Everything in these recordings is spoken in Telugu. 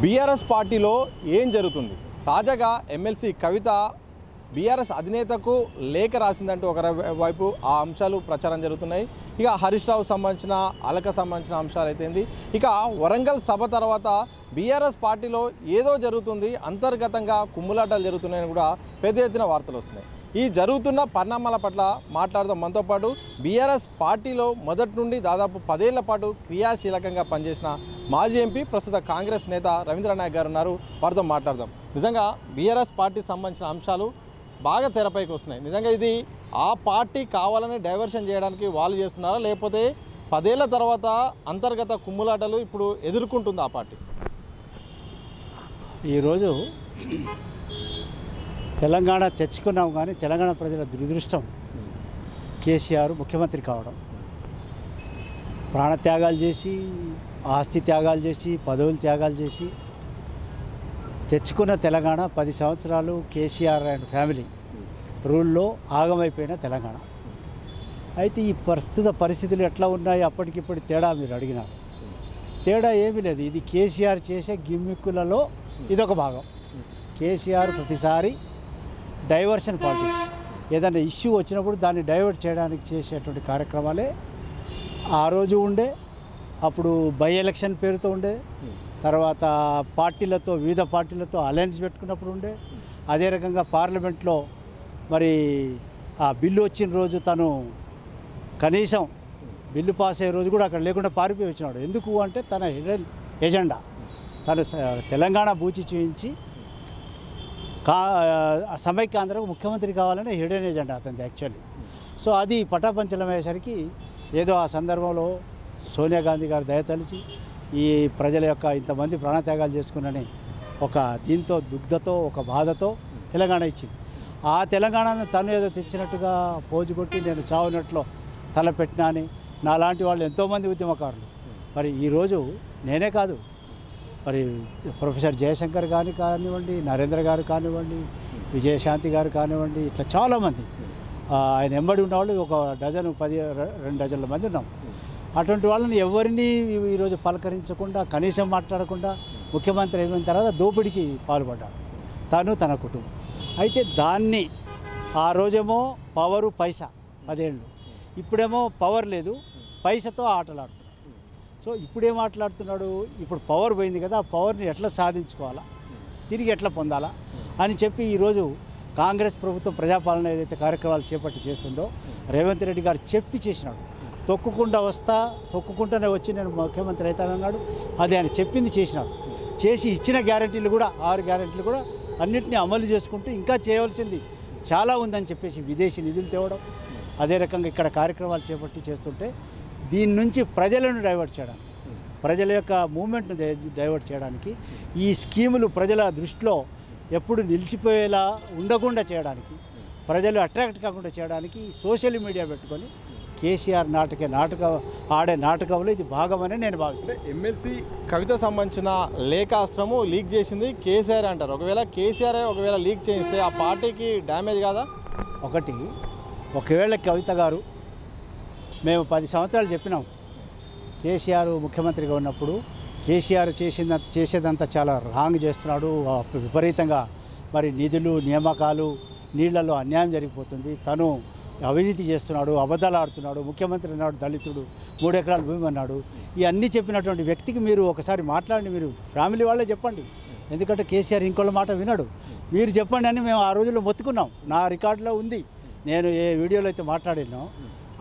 బీఆర్ఎస్ పార్టీలో ఏం జరుగుతుంది? తాజాగా ఎమ్మెల్సీ కవిత బీఆర్ఎస్ అధినేతకు లేఖ రాసిందంటూ ఒక వైపు ఆ అంశాలు ప్రచారం జరుగుతున్నాయి. ఇక హరీష్ రావు సంబంధించిన అలక సంబంధించిన అంశాలు అయితేంది. ఇక వరంగల్ సభ తర్వాత బీఆర్ఎస్ పార్టీలో ఏదో జరుగుతుంది, అంతర్గతంగా కుమ్ములాటాలు జరుగుతున్నాయని కూడా పెద్ద ఎత్తున వార్తలు వస్తున్నాయి. ఈ జరుగుతున్న పరిణామాల పట్ల మాట్లాడదాం. మనతో పాటు బీఆర్ఎస్ పార్టీలో మొదటి నుండి దాదాపు 10 ఏళ్ల పాటు క్రియాశీలకంగా పనిచేసిన మాజీ ఎంపీ, ప్రస్తుత కాంగ్రెస్ నేత రవీంద్ర నాయక్ గారు ఉన్నారు. వారితో మాట్లాడదాం. నిజంగా బీఆర్ఎస్ పార్టీకి సంబంధించిన అంశాలు బాగా తెరపైకి వస్తున్నాయి. నిజంగా ఇది ఆ పార్టీ కావాలని డైవర్షన్ చేయడానికి వాళ్ళు చేస్తున్నారా, లేకపోతే 10 ఏళ్ల తర్వాత అంతర్గత కుమ్ములాటలు ఇప్పుడు ఎదుర్కొంటుంది ఆ పార్టీ? ఈరోజు తెలంగాణ తెచ్చుకున్నాం, కానీ తెలంగాణ ప్రజల దురదృష్టం కేసీఆర్ ముఖ్యమంత్రి కావడం. ప్రాణత్యాగాలు చేసి, ఆస్తి త్యాగాలు చేసి, పదవులు త్యాగాలు చేసి తెచ్చుకున్న తెలంగాణ 10 సంవత్సరాలు కేసీఆర్ అండ్ ఫ్యామిలీ రూల్లో ఆగమైపోయిన తెలంగాణ. అయితే ఈ ప్రస్తుత పరిస్థితులు ఎట్లా ఉన్నాయి, అప్పటికిప్పటి తేడా మీరు అడిగినారు. తేడా ఏమీ లేదు. ఇది కేసీఆర్ చేసే గిమ్మిక్కులలో ఇదొక భాగం. కేసీఆర్ ప్రతిసారి డైవర్షన్ పాలిటిక్స్, ఏదైనా ఇష్యూ వచ్చినప్పుడు దాన్ని డైవర్ట్ చేయడానికి చేసేటువంటి కార్యక్రమాలే ఆ రోజు ఉండే. అప్పుడు బై ఎలక్షన్ పేరుతో ఉండే, తర్వాత పార్టీలతో, వివిధ పార్టీలతో అలయన్స్ పెట్టుకున్నప్పుడు ఉండే. అదే రకంగా పార్లమెంట్లో మరి ఆ బిల్లు వచ్చిన రోజు తను కనీసం బిల్లు పాస్ అయ్యే రోజు కూడా అక్కడ లేకుండా పారిపోయి వచ్చినాడు. ఎందుకు అంటే తన హిడెన్ ఎజెండా, తను తెలంగాణ బూచి చూయించి సమైక్యాంధ్రకు ముఖ్యమంత్రి కావాలనే హిడెన్ ఎజెండా అతనిది యాక్చువల్లీ. సో అది పటాపంచలమయ్యేసరికి ఏదో ఆ సందర్భంలో సోనియా గాంధీ గారు దయతలిచి ఈ ప్రజల యొక్క ఇంతమంది ప్రాణత్యాగాలు చేసుకున్నని ఒక దీంతో, దుగ్ధతో, ఒక బాధతో తెలంగాణ ఇచ్చింది. ఆ తెలంగాణను తను ఏదో తెచ్చినట్టుగా పోజు కొట్టి నేను చావునట్లో తలపెట్టినా అని నాలాంటి వాళ్ళు ఎంతోమంది ఉద్యమకారులు. మరి ఈరోజు నేనే కాదు, మరి ప్రొఫెసర్ జయశంకర్ గారు కానివ్వండి, నరేంద్ర గారు కానివ్వండి, విజయశాంతి గారు కానివ్వండి, ఇట్లా చాలామంది ఆయన ఎంబడి ఉన్నవాళ్ళు ఒక 2 డజన్ల మంది ఉన్నాం. అటువంటి వాళ్ళని ఎవరిని ఈరోజు పలకరించకుండా, కనీసం మాట్లాడకుండా ముఖ్యమంత్రి అయిన తర్వాత దోపిడీకి పాల్పడ్డాడు తను, తన కుటుంబం. అయితే దాన్ని ఆ రోజేమో పవరు పైసా 10 ఏళ్ళు, ఇప్పుడేమో పవర్ లేదు, పైసతో ఆటలాడుతున్నాడు. సో ఇప్పుడేం మాట్లాడుతున్నాడు, ఇప్పుడు పవర్ పోయింది కదా, ఆ పవర్ని ఎట్లా సాధించుకోవాలా, తిరిగి ఎట్లా పొందాలా అని చెప్పి ఈరోజు కాంగ్రెస్ ప్రభుత్వం ప్రజాపాలన ఏదైతే కార్యక్రమాలు చేపట్టి చేస్తుందో రేవంత్ రెడ్డి గారు చెప్పి చేసినాడు. తొక్కుకుంటూనే వచ్చి నేను ముఖ్యమంత్రి అవుతానన్నాడు. అది ఆయన చెప్పింది చేసినాడు. చేసి ఇచ్చిన గ్యారెంటీలు కూడా 6 గ్యారెంటీలు కూడా అన్నింటినీ అమలు చేసుకుంటూ ఇంకా చేయవలసింది చాలా ఉందని చెప్పేసి విదేశీ నిధులు తేవడం, అదే రకంగా ఇక్కడ కార్యక్రమాలు చేపట్టి చేస్తుంటే దీని నుంచి ప్రజలను డైవర్ట్ చేయడానికి, ప్రజల యొక్క మూమెంట్ను డైవర్ట్ చేయడానికి, ఈ స్కీములు ప్రజల దృష్టిలో ఎప్పుడు నిలిచిపోయేలా ఉండకుండా చేయడానికి, ప్రజలు అట్రాక్ట్ కాకుండా చేయడానికి సోషల్ మీడియా పెట్టుకొని కేసీఆర్ ఆడే నాటకంలో ఇది భాగమని నేను భావిస్తాను. ఎమ్మెల్సీ కవిత సంబంధించిన లేఖాశ్రము లీక్ చేసింది కేసీఆర్ అంటారు. ఒకవేళ లీక్ చేయిస్తే ఆ పార్టీకి డ్యామేజ్ కాదా? ఒకవేళ కవిత గారు, మేము 10 సంవత్సరాలు చెప్పినాం కేసీఆర్ ముఖ్యమంత్రిగా ఉన్నప్పుడు కేసీఆర్ చేసేదంతా చాలా రాంగ్ చేస్తున్నాడు, విపరీతంగా మరి నిధులు, నియామకాలు, నీళ్లలో అన్యాయం జరిగిపోతుంది, తను అవినీతి చేస్తున్నాడు, అబద్ధాలు ఆడుతున్నాడు, ముఖ్యమంత్రి అన్నాడు, దళితుడు, 3 ఎకరాల భూమి అన్నాడు. ఇవన్నీ చెప్పినటువంటి వ్యక్తికి మీరు ఒకసారి మాట్లాడండి, మీరు ఫ్యామిలీ వాళ్ళే చెప్పండి. ఎందుకంటే కేసీఆర్ ఇంకోళ్ళ మాట వినడు. మీరు చెప్పండి అని మేము ఆ రోజుల్లో మొత్తుకున్నాం. నా రికార్డులో ఉంది, నేను ఏ వీడియోలో అయితే మాట్లాడినో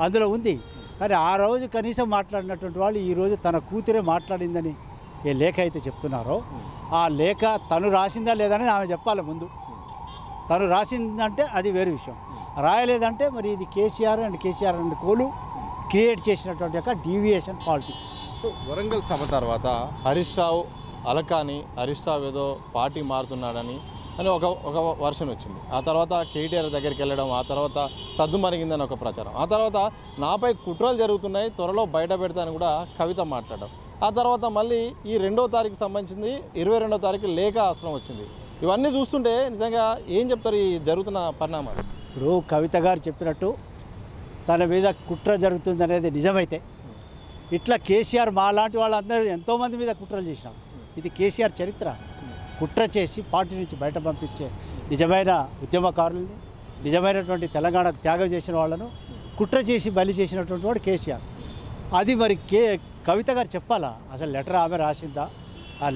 అందులో ఉంది. కానీ ఆ రోజు కనీసం మాట్లాడినటువంటి వాళ్ళు ఈరోజు తన కూతురే మాట్లాడిందని ఏ లేఖ అయితే చెప్తున్నారో ఆ లేఖ తను రాసిందా లేదని ఆమె చెప్పాలి ముందు. తను రాసిందంటే అది వేరే విషయం, రాయలేదంటే మరి ఇది కేసీఆర్ అండ్ కోలు క్రియేట్ చేసినటువంటి యొక్క డీవియేషన్ పాలిటిక్స్. వరంగల్ సభ తర్వాత హరీష్ రావు అలకాని, హరీష్ రావు ఏదో పార్టీ మారుతున్నాడని ఒక వర్షన్ వచ్చింది. ఆ తర్వాత కేటీఆర్ దగ్గరికి వెళ్ళడం, ఆ తర్వాత సద్దు మరిగిందని ఒక ప్రచారం, ఆ తర్వాత నాపై కుట్రలు జరుగుతున్నాయి, త్వరలో బయట పెడతానని కూడా కవిత మాట్లాడడం. ఆ తర్వాత మళ్ళీ ఈ 2వ తారీఖు సంబంధించింది 22వ తారీఖు లేఖ ఆశ్రమం వచ్చింది. ఇవన్నీ చూస్తుంటే నిజంగా ఏం చెప్తారు ఈ జరుగుతున్న పరిణామాలు? ఇప్పుడు కవిత గారు చెప్పినట్టు తన మీద కుట్ర జరుగుతుంది అనేది నిజమైతే, ఇట్లా కేసీఆర్ మా లాంటి వాళ్ళందరూ ఎంతోమంది మీద కుట్రలు చేసినాడు. ఇది కేసీఆర్ చరిత్ర. కుట్ర చేసి పార్టీ నుంచి బయట పంపించే నిజమైన ఉద్యమకారులని, నిజమైనటువంటి తెలంగాణకు త్యాగం చేసిన వాళ్ళను కుట్ర చేసి బలి చేసినటువంటి వాడు కేసీఆర్. అది మరి కవిత గారు చెప్పాలా? అసలు లెటర్ ఆమె రాసిందా? ఆ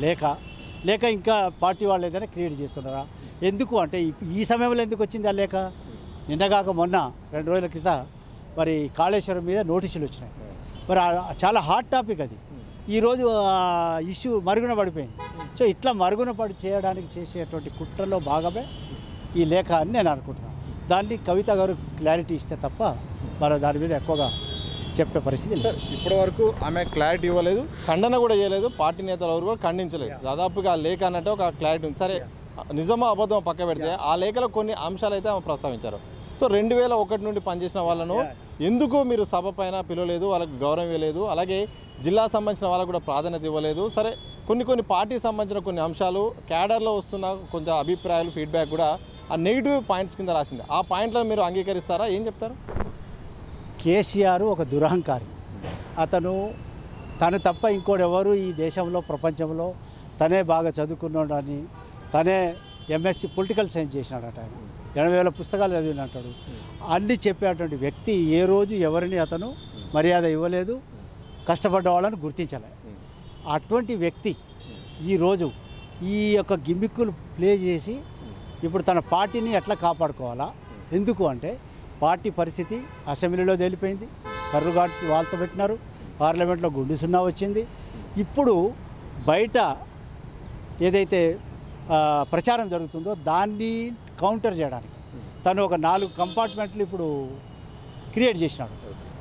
లేక ఇంకా పార్టీ వాళ్ళు ఏదైనా క్రియేట్ చేస్తున్నారా? ఎందుకు అంటే ఈ సమయంలో ఎందుకు వచ్చింది ఆ లేఖ? నిన్నగాక మొన్న 2 రోజుల క్రితం మరి కాళేశ్వరం మీద నోటీసులు వచ్చినాయి. మరి చాలా హాట్ టాపిక్ అది. ఈరోజు ఇష్యూ మరుగున పడిపోయింది. సో ఇట్లా మరుగున పడి చేయడానికి చేసేటువంటి కుట్రలో భాగమే ఈ లేఖ అని నేను అనుకుంటున్నాను. దాన్ని కవిత గారు క్లారిటీ ఇస్తే తప్ప మరి దాని మీద ఎక్కువగా చెప్పే పరిస్థితి లేదు. ఇప్పటి వరకు ఆమె క్లారిటీ ఇవ్వలేదు, ఖండన కూడా చేయలేదు, పార్టీ నేతలు ఎవరు కూడా ఖండించలేదు. దాదాపుగా ఆ లేఖ అన్నట్టు ఒక క్లారిటీ ఉంది. సరే, నిజమో అబద్ధమో పక్క పెడితే ఆ లేఖలో కొన్ని అంశాలు అయితే ఆమె ప్రస్తావించారు. సో 2001 నుండి పనిచేసిన వాళ్ళను ఎందుకు మీరు సభ పైన పిలవలేదు, వాళ్ళకి గౌరవం ఇవ్వలేదు, అలాగే జిల్లా సంబంధించిన వాళ్ళకు కూడా ప్రాధాన్యత ఇవ్వలేదు. సరే, కొన్ని పార్టీకి సంబంధించిన కొన్ని అంశాలు, క్యాడర్లో వస్తున్న కొంచెం అభిప్రాయాలు, ఫీడ్బ్యాక్ కూడా ఆ నెగిటివ్ పాయింట్స్ కింద రాసింది. ఆ పాయింట్లను మీరు అంగీకరిస్తారా? ఏం చెప్తారు? కేసీఆర్ ఒక దురహంకారి. తను తప్ప ఇంకోడెవరు ఈ దేశంలో, ప్రపంచంలో తనే బాగా చదువుకున్నాడని, తనే ఎంఎస్సి పొలిటికల్ సైన్స్ చేసినాడట. ఆయన 80,000 పుస్తకాలు చదివినట్టాడు. అన్నీ చెప్పేటువంటి వ్యక్తి ఏ రోజు ఎవరిని అతను మర్యాద ఇవ్వలేదు, కష్టపడ్డ వాళ్ళని గుర్తించలే. అటువంటి వ్యక్తి ఈరోజు ఈ యొక్క గిమ్మిక్కులు ప్లే చేసి ఇప్పుడు తన పార్టీని ఎట్లా కాపాడుకోవాలా? ఎందుకు అంటే పార్టీ పరిస్థితి అసెంబ్లీలో తేలిపోయింది, కర్రుగాటి వాళ్ళతో పెట్టినారు, పార్లమెంట్లో గుండు సున్నా వచ్చింది. ఇప్పుడు బయట ఏదైతే ప్రచారం జరుగుతుందో దాన్ని కౌంటర్ చేయడానికి తను ఒక 4 కంపార్ట్మెంట్లు ఇప్పుడు క్రియేట్ చేసినాడు.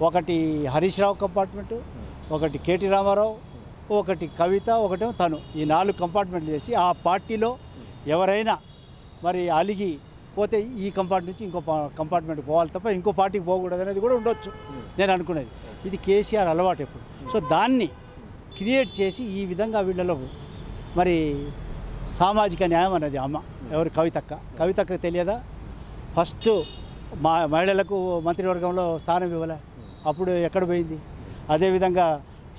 ఒకటి హరీష్ రావు కంపార్ట్మెంటు, ఒకటి కేటీ రామారావు, ఒకటి కవిత, ఒకటేమో తను. ఈ 4 కంపార్ట్మెంట్లు చేసి ఆ పార్టీలో ఎవరైనా మరి అలిగి పోతే ఈ కంపార్ట్మెంట్ నుంచి ఇంకో కంపార్ట్మెంట్ పోవాలి తప్ప ఇంకో పార్టీకి పోకూడదు అనేది కూడా ఉండొచ్చు నేను అనుకునేది. ఇది కేసీఆర్ అలవాటు ఎప్పుడు. సో దాన్ని క్రియేట్ చేసి ఈ విధంగా వీళ్ళలో మరి సామాజిక న్యాయం అనేది అమ్మ ఎవరు? కవితక్క తెలియదా? ఫస్ట్ మహిళలకు మంత్రివర్గంలో స్థానం ఇవ్వలే, అప్పుడు ఎక్కడ పోయింది? అదేవిధంగా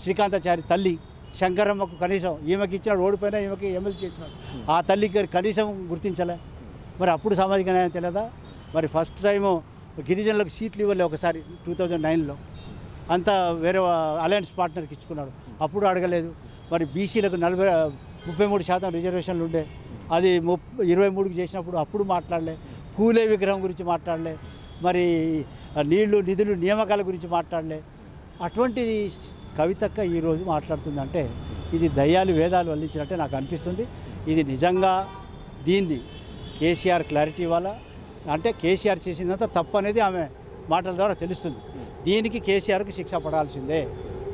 శ్రీకాంతాచారి తల్లి శంకరమ్మకు కనీసం ఈమెకి ఇచ్చినాడు, ఓడిపోయినా ఈమెకి ఎమ్మెల్యే చేసినాడు, ఆ తల్లికి కనీసం గుర్తించలే. మరి అప్పుడు సామాజిక న్యాయం తెలియదా? మరి ఫస్ట్ టైము గిరిజనులకు సీట్లు ఇవ్వలే ఒకసారి 2009లో, అంతా వేరే అలయన్స్ పార్ట్నర్కి ఇచ్చుకున్నాడు, అప్పుడు అడగలేదు. మరి బీసీలకు 33% రిజర్వేషన్లు ఉండే, అది 23కి చేసినప్పుడు అప్పుడు మాట్లాడలే. పూలే విగ్రహం గురించి మాట్లాడలే, మరి నీళ్లు నిధులు నియామకాల గురించి మాట్లాడలే. అటువంటిది కవితక్క ఈరోజు మాట్లాడుతుందంటే ఇది దయ్యాలు వేదాలు వల్లించినట్టే నాకు అనిపిస్తుంది. ఇది నిజంగా దీన్ని కేసీఆర్ క్లారిటీ ఇవ్వాలా? అంటే కేసీఆర్ చేసిందంతా తప్పు అనేది ఆమె మాటల ద్వారా తెలుస్తుంది. దీనికి కేసీఆర్కి శిక్ష పడాల్సిందే,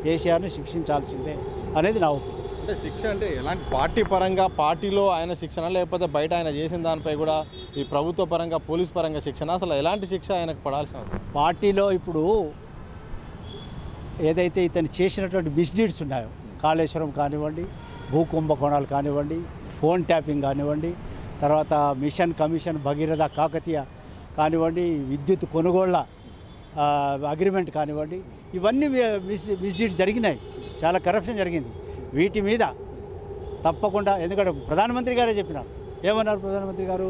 కేసీఆర్ని శిక్షించాల్సిందే అనేది నా ఒపీనియన్. అంటే శిక్ష అంటే ఎలాంటి పార్టీ పరంగా, పార్టీలో ఆయన శిక్షణ, లేకపోతే బయట ఆయన చేసిన దానిపై కూడా ఈ ప్రభుత్వ పరంగా, పోలీస్ పరంగా శిక్షణ, అసలు ఎలాంటి శిక్ష ఆయనకు పడాల్సిన అవసరం? పార్టీలో ఇప్పుడు ఏదైతే ఇతను చేసినటువంటి మిస్డీడ్స్ ఉన్నాయో, కాళేశ్వరం కానివ్వండి, భూ కుంభకోణాలు కానివ్వండి, ఫోన్ ట్యాపింగ్ కానివ్వండి, తర్వాత మిషన్ కమిషన్ భగీరథ కాకతీయ కానివ్వండి, విద్యుత్ కొనుగోళ్ల అగ్రిమెంట్ కానివ్వండి, ఇవన్నీ మిస్డీడ్స్ జరిగినాయి, చాలా కరప్షన్ జరిగింది. వీటి మీద తప్పకుండా, ఎందుకంటే ప్రధానమంత్రి గారే చెప్పినారు. ఏమన్నారు ప్రధానమంత్రి గారు?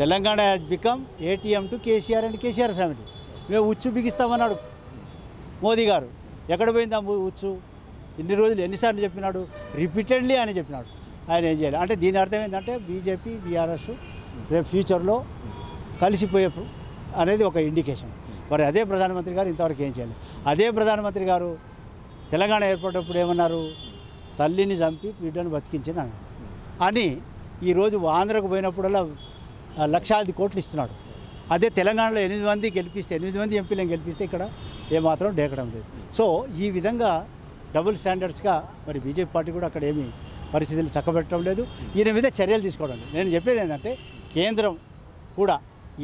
Telangana has become ATM to KCR and KCR family. మేము ఉచ్చు బిగిస్తామన్నాడు మోదీ గారు. ఎక్కడ పోయిందా ఉచ్చు? ఇన్ని రోజులు ఎన్నిసార్లు చెప్పినాడు? రిపీటెడ్లీ అని చెప్పినాడు. ఆయన ఏం చేయాలి అంటే దీని అర్థం ఏంటంటే బీజేపీ, బీఆర్ఎస్ రేపు ఫ్యూచర్లో కలిసిపోయే అనేది ఒక ఇండికేషన్. మరి అదే ప్రధానమంత్రి గారు ఇంతవరకు ఏం చేయాలి? అదే ప్రధానమంత్రి గారు తెలంగాణ ఏర్పడినప్పుడు ఏమన్నారు? తల్లిని చంపి బిడ్డను బతికించిన అని ఈరోజు ఆంధ్రకు పోయినప్పుడల్లా లక్షాది కోట్లు ఇస్తున్నాడు. అదే తెలంగాణలో 8 మంది గెలిపిస్తే, 8 మంది ఎంపీలను గెలిపిస్తే ఇక్కడ ఏమాత్రం డేకడం లేదు. సో ఈ విధంగా డబుల్ స్టాండర్డ్స్గా మరి బీజేపీ పార్టీ కూడా అక్కడ ఏమీ పరిస్థితులు చక్కబెట్టడం లేదు. ఈయన మీద చర్యలు తీసుకోవడం లేదు. నేను చెప్పేది ఏంటంటే కేంద్రం కూడా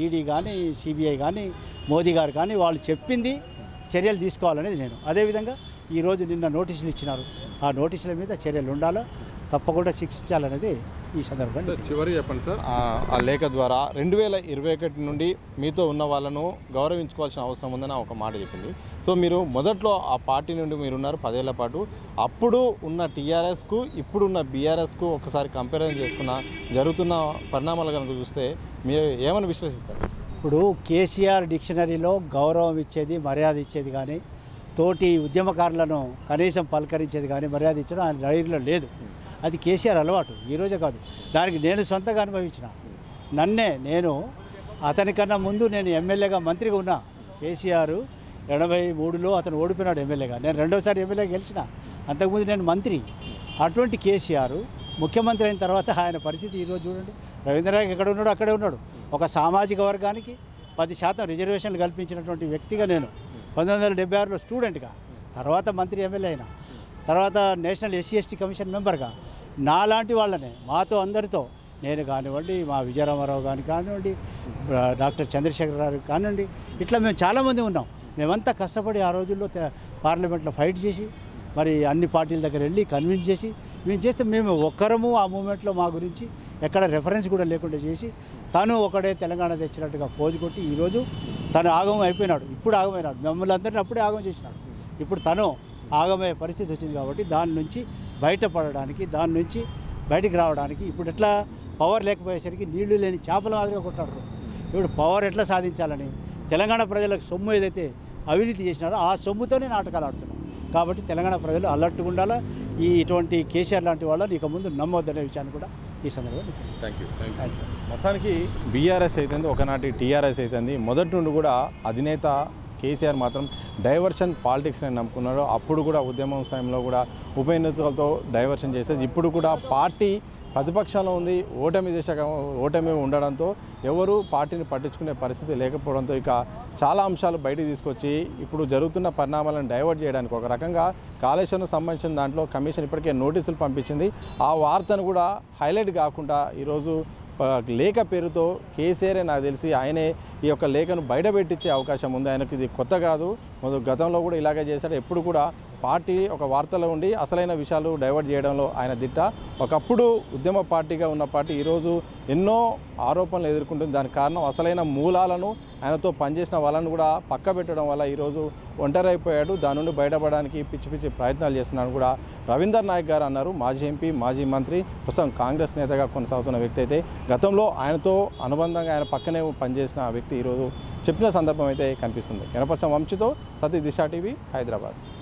ఈడీ కానీ, సిబిఐ కానీ, మోదీ గారు కానీ వాళ్ళు చెప్పింది చర్యలు తీసుకోవాలనేది నేను. అదేవిధంగా ఈరోజు నిన్న నోటీసులు ఇచ్చినారు, ఆ నోటీసుల మీద చర్యలు ఉండాలా. తప్పకుండా శిక్షించాలనేది ఈ సందర్భంగా సార్ చివరి చెప్పండి సార్, ఆ లేఖ ద్వారా 2021 నుండి మీతో ఉన్న వాళ్ళను గౌరవించుకోవాల్సిన అవసరం ఉందని ఒక మాట చెప్పింది. సో మీరు మొదట్లో ఆ పార్టీ నుండి మీరున్నారు 10 ఏళ్ల పాటు, అప్పుడు ఉన్న టీఆర్ఎస్కు ఇప్పుడున్న బీఆర్ఎస్కు ఒకసారి కంపారిజన్ చేసుకున్న జరుగుతున్న పరిణామాలు కనుక చూస్తే మీరు ఏమని విశ్లేషిస్తారు? ఇప్పుడు కేసీఆర్ డిక్షనరీలో గౌరవం ఇచ్చేది, మర్యాద ఇచ్చేది కానీ, తోటి ఉద్యమకారులను కనీసం పలకరించేది కానీ మర్యాద ఇచ్చడం ఆయన డైరీలో లేదు. అది కేసీఆర్ అలవాటు, ఈరోజే కాదు. దానికి నేను సొంతంగా అనుభవించిన. నేను అతనికన్నా ముందు నేను ఎమ్మెల్యేగా మంత్రిగా ఉన్నా. కేసీఆర్ 83లో అతను ఓడిపోయినాడు ఎమ్మెల్యేగా, నేను రెండోసారి ఎమ్మెల్యేగా గెలిచిన. అంతకుముందు నేను మంత్రి. అటువంటి కేసీఆర్ ముఖ్యమంత్రి అయిన తర్వాత ఆయన పరిస్థితి ఈరోజు చూడండి. రవీంద్రనాథ్ ఎక్కడ ఉన్నాడు అక్కడే ఉన్నాడు. ఒక సామాజిక వర్గానికి 10% రిజర్వేషన్లు కల్పించినటువంటి వ్యక్తిగా నేను 1976లో స్టూడెంట్గా, తర్వాత మంత్రి ఎమ్మెల్యే అయినా, తర్వాత నేషనల్ SC/ST కమిషన్ మెంబర్గా నాలాంటి వాళ్ళనే మాతో అందరితో నేను కానివ్వండి, మా విజయరామారావు గారిని కానివ్వండి, డాక్టర్ చంద్రశేఖర్ గారు కానివ్వండి, ఇట్లా మేము చాలామంది ఉన్నాం. మేమంతా కష్టపడి ఆ రోజుల్లో పార్లమెంట్లో ఫైట్ చేసి మరి అన్ని పార్టీల దగ్గర వెళ్ళి కన్విన్స్ చేసి మేము చేస్తే మేము ఒక్కరము ఆ మూమెంట్లో మా గురించి ఎక్కడ రెఫరెన్స్ కూడా లేకుండా చేసి తను ఒకడే తెలంగాణ తెచ్చినట్టుగా పోజు కొట్టి ఈరోజు తను ఆగమం అయిపోయినాడు. ఇప్పుడు ఆగమైనాడు. మమ్మల్ని అందరినీ అప్పుడే ఆగమం చేసినాడు. ఇప్పుడు తను ఆగమయ్యే పరిస్థితి వచ్చింది కాబట్టి దాని నుంచి బయటపడడానికి, దాని నుంచి బయటికి రావడానికి ఇప్పుడు ఎట్లా పవర్ లేకపోయేసరికి నీళ్లు లేని చేపల మాదిరిగా కొట్టాడు. ఇప్పుడు పవర్ ఎట్లా సాధించాలని తెలంగాణ ప్రజలకు సొమ్ము ఏదైతే అవినీతి చేసినారో ఆ సొమ్ముతోనే నాటకాలు ఆడుతున్నాం. కాబట్టి తెలంగాణ ప్రజలు అలర్ట్గా ఉండాలా. ఇటువంటి కేసీఆర్ లాంటి వాళ్ళని ఇక ముందు నమ్మవద్దనే విషయాన్ని కూడా ఈ సందర్భంగా థ్యాంక్ యూ. మొత్తానికి బీఆర్ఎస్ అయితుంది, ఒకనాటి టీఆర్ఎస్ అవుతుంది. మొదటి నుండి కూడా అధినేత కేసీఆర్ మాత్రం డైవర్షన్ పాలిటిక్స్ని నమ్ముకున్నారు. అప్పుడు కూడా ఉద్యమం సమయంలో కూడా ఉప ఎన్నికలతో డైవర్షన్ చేసేది. ఇప్పుడు కూడా పార్టీ ప్రతిపక్షంలో ఉంది, ఓటమి ఉండడంతో ఎవరు పార్టీని పట్టించుకునే పరిస్థితి లేకపోవడంతో ఇక చాలా అంశాలు బయటికి తీసుకొచ్చి ఇప్పుడు జరుగుతున్న పరిణామాలను డైవర్ట్ చేయడానికి ఒక రకంగా కాళేశ్వరం సంబంధించిన దాంట్లో కమిషన్ ఇప్పటికే నోటీసులు పంపించింది. ఆ వార్తను కూడా హైలైట్ కాకుండా ఈరోజు లేఖ పేరుతో కేసీఆర్ నాకు తెలిసి ఆయనే ఈ యొక్క లేఖను బయటపెట్టించే అవకాశం ఉంది. ఆయనకు ఇది కొత్త కాదు, గతంలో కూడా ఇలాగే చేశాడు. ఎప్పుడు కూడా పార్టీ ఒక వార్తలో ఉండి అసలైన విషయాలు డైవర్ట్ చేయడంలో ఆయన దిట్ట. ఒకప్పుడు ఉద్యమ పార్టీగా ఉన్న పార్టీ ఈరోజు ఎన్నో ఆరోపణలు ఎదుర్కొంటుంది. దానికి కారణం అసలైన మూలాలను, ఆయనతో పనిచేసిన వాళ్ళను కూడా పక్క పెట్టడం వల్ల ఈరోజు ఒంటరైపోయాడు. దాని నుండి బయటపడడానికి పిచ్చి పిచ్చి ప్రయత్నాలు చేస్తున్నాను కూడా రవీందర్ నాయక్ గారు అన్నారు. మాజీ ఎంపీ, మాజీ మంత్రి, ప్రస్తుతం కాంగ్రెస్ నేతగా కొనసాగుతున్న వ్యక్తి అయితే గతంలో ఆయనతో అనుబంధంగా ఆయన పక్కనే పనిచేసిన వ్యక్తి ఈరోజు చెప్పిన సందర్భం అయితే కనిపిస్తుంది. కెనపర్సన్ వంశీతో సతీష్ దిశా టీవీ, హైదరాబాద్.